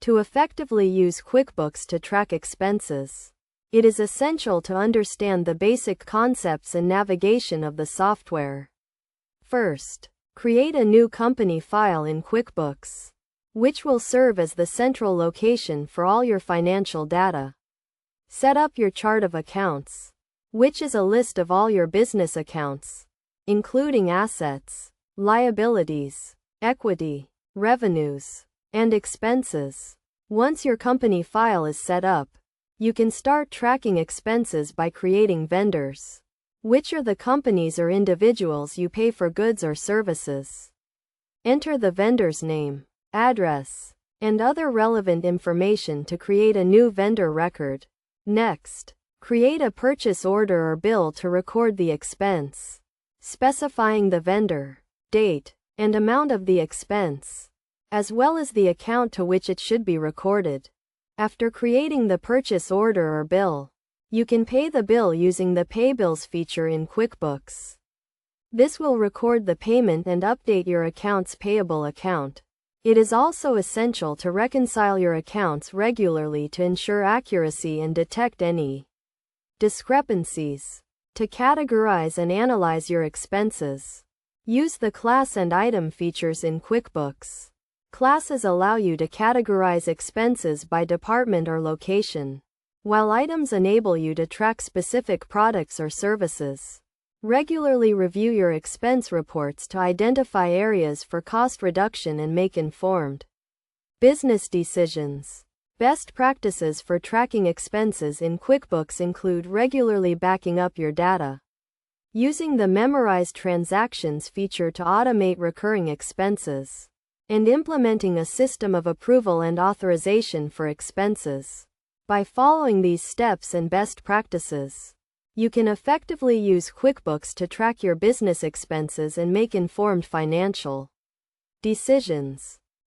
To effectively use QuickBooks to track expenses, it is essential to understand the basic concepts and navigation of the software. First, create a new company file in QuickBooks, which will serve as the central location for all your financial data. Set up your chart of accounts, which is a list of all your business accounts, including assets, liabilities, equity, revenues, and expenses. Once your company file is set up, you can start tracking expenses by creating vendors, which are the companies or individuals you pay for goods or services. Enter the vendor's name, address, and other relevant information to create a new vendor record. Next, create a purchase order or bill to record the expense, specifying the vendor, date, and amount of the expense, as well as the account to which it should be recorded. After creating the purchase order or bill, you can pay the bill using the Pay Bills feature in QuickBooks. This will record the payment and update your accounts payable account. It is also essential to reconcile your accounts regularly to ensure accuracy and detect any discrepancies. To categorize and analyze your expenses, use the Class and Item features in QuickBooks. Classes allow you to categorize expenses by department or location, while items enable you to track specific products or services. Regularly review your expense reports to identify areas for cost reduction and make informed business decisions. Best practices for tracking expenses in QuickBooks include regularly backing up your data, using the Memorize Transactions feature to automate recurring expenses, and implementing a system of approval and authorization for expenses. By following these steps and best practices, you can effectively use QuickBooks to track your business expenses and make informed financial decisions.